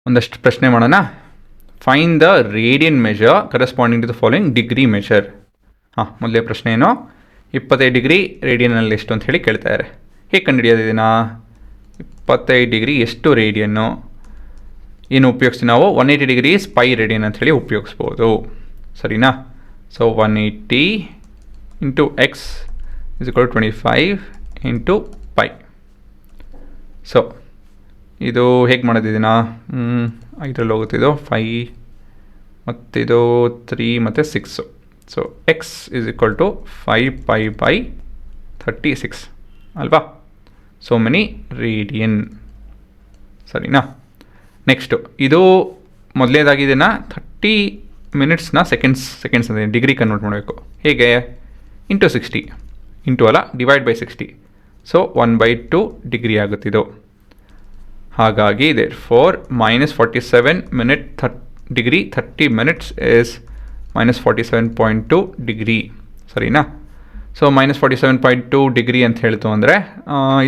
ಒಂದಷ್ಟು ಪ್ರಶ್ನೆ ಮಾಡೋಣ. Find the radian measure corresponding to the following degree measure. ಮೊದಲೇ ಪ್ರಶ್ನೆ ಏನು, 25 ಡಿಗ್ರಿ ರೇಡಿಯನ್ನಲ್ಲಿ ಎಷ್ಟು ಅಂತ ಹೇಳಿ ಕೇಳ್ತಾರೆ. ಹೇಗೆ ಕಂಡುಹಿಡಿಯೋದು ಇದನ್ನು? 25 ಡಿಗ್ರಿ ಎಷ್ಟು ರೇಡಿಯನ್ನು ಏನು ಉಪಯೋಗಿಸ್ತೀವಿ ನಾವು? 180 ಡಿಗ್ರೀಸ್ ಪೈ ರೇಡಿಯನ್ ಅಂತ ಹೇಳಿ ಉಪಯೋಗಿಸ್ಬೋದು. ಸರಿನಾ? So 180 into X is equal 25 into pi. So ಇದು ಹೇಗೆ ಮಾಡೋದಿದ್ದೀನಾ? 5ರಲ್ಲಿ ಹೋಗುತ್ತಿದ್ದು 5 ಮತ್ತಿದು 3 ಮತ್ತು 6. So X is equal to 5 pi by 36 ಅಲ್ವಾ? So many radian. ಸರಿನಾ? ನೆಕ್ಸ್ಟು ಇದು ಮೊದಲನೇದಾಗಿ ಇದನ್ನು 30 ಮಿನಿಟ್ಸ್ನ ಸೆಕೆಂಡ್ಸ್ ಅಂದರೆ ಡಿಗ್ರಿ ಕನ್ವರ್ಟ್ ಮಾಡಬೇಕು. ಹೇಗೆ? ಇಂಟು 60 ಇಂಟು ಅಲ್ಲ, ಡಿವೈಡ್ ಬೈ 60. ಸೊ 1/2 ಡಿಗ್ರಿ ಆಗುತ್ತಿದ್ದು. ಹಾಗಾಗಿ therefore -47 degree 30 minutes is -47.2 degree. ಸರಿನಾ? ಸೊ -47.2 ಡಿಗ್ರಿ ಅಂತ ಹೇಳ್ತು ಅಂದರೆ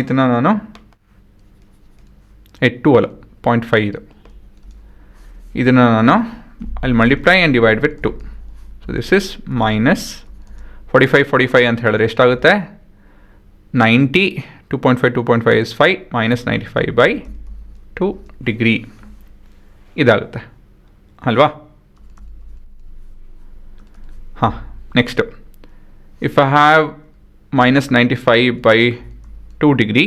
ಇದನ್ನು ನಾನು 2 ಅಲ್ಲ 0.5 ಇದು. ಇದನ್ನು ನಾನು ಅಲ್ಲಿ multiply and divide with 2. So this is -45 ಅಂತ ಹೇಳಿದ್ರೆ ಎಷ್ಟಾಗುತ್ತೆ? 90. 2.5 ಇಸ್ 5 -95/2 ಡಿಗ್ರಿ ಇದಾಗುತ್ತೆ ಅಲ್ವಾ? Next, if I have -95/2 degree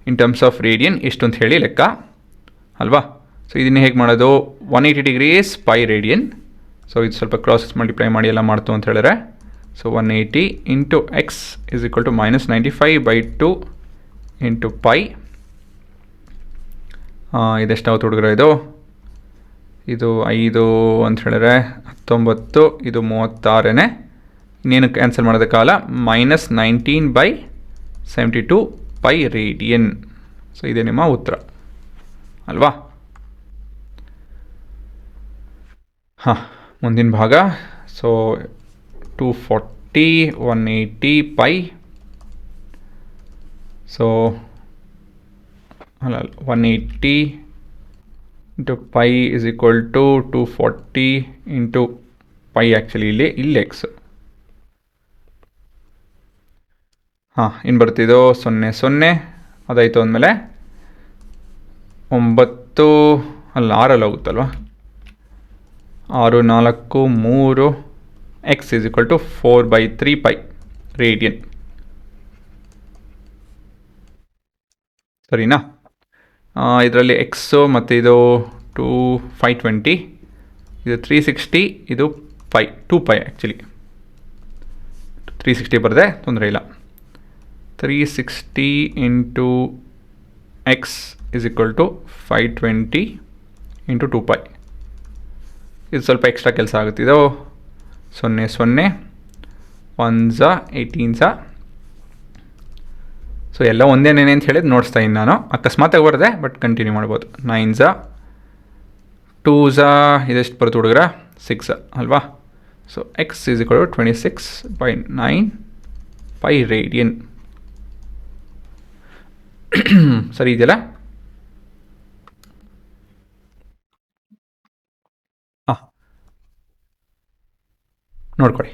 in terms of radian ಎಷ್ಟು ಅಂತ ಹೇಳಿ ಲೆಕ್ಕ ಅಲ್ವಾ? ಸೊ ಇದನ್ನು ಹೇಗೆ ಮಾಡೋದು? 180 ಡಿಗ್ರೀಸ್ ಪೈ ರೇಡಿಯನ್. ಸೊ ಇದು ಸ್ವಲ್ಪ ಕ್ರಾಸ್ ಮಲ್ಟಿಪ್ಲೈ ಮಾಡಿ ಎಲ್ಲ ಮಾಡ್ತು ಅಂತ ಹೇಳಿದ್ರೆ, so 180 into X is equal to -95/2 into pi. ಇದೆಷ್ಟಾಗುತ್ತೆ ಹುಡುಗರ? ಇದು 5 ಅಂತ ಹೇಳಿದ್ರೆ 19, ಇದು 36. ಇನ್ನೇನು ಕ್ಯಾನ್ಸಲ್ ಮಾಡೋದಕ್ಕಾಗಲ್ಲ. -19/72 ಪೈ ರೇಡಿಯನ್. ಸೊ ಇದೇ ನಿಮ್ಮ ಉತ್ತರ ಅಲ್ವಾ? ಮುಂದಿನ ಭಾಗ. So 240 180 pi. ಸೊ ಅಲ್ಲ 180 into pi is equal to 240 into pi. Actually ಇಲ್ಲಿ ಎಕ್ಸ್. ಇನ್ನು ಬರ್ತಿದ್ದು 0 ಅದಾಯಿತು ಅಂದಮೇಲೆ 9 ಅಲ್ಲ 6ಅಲ್ಲಿ ಹೋಗುತ್ತಲ್ವ. 6 4 3 X is equal to 4/3 pi radian. ಸರಿನಾ? ಇದರಲ್ಲಿ ಎಕ್ಸು ಮತ್ತು ಇದು 520, ಇದು 360, ಇದು ಪೈ 2 ಪೈ. ಆ್ಯಕ್ಚುಲಿ 360 ಬರದೆ ತೊಂದರೆ ಇಲ್ಲ. 360 into X is equal to 520 into 2 pi. ಇದು ಸ್ವಲ್ಪ ಎಕ್ಸ್ಟ್ರಾ ಕೆಲಸ ಆಗುತ್ತಿದ್ದು. 0 0 1 18. ಸೊ ಎಲ್ಲ ಒಂದೇನೇನೆ ಅಂತ ಹೇಳಿದ್ದು ನೋಡಿಸ್ತಾ ಇದ್ದೀನಿ ನಾನು. ಅಕಸ್ಮಾತಾಗಿ ಬರದೆ, ಬಟ್ ಕಂಟಿನ್ಯೂ ಮಾಡ್ಬೋದು. 9 2 ಇದೆಷ್ಟು ಬರುತ್ತೆ ಹುಡುಗರ? 6 ಅಲ್ವಾ? So X is equal to 26/9 pi radian. ಸರಿ ಇದೆಯಲ್ಲ? ನೋಡ್ಕೊಳ್ಳಿ.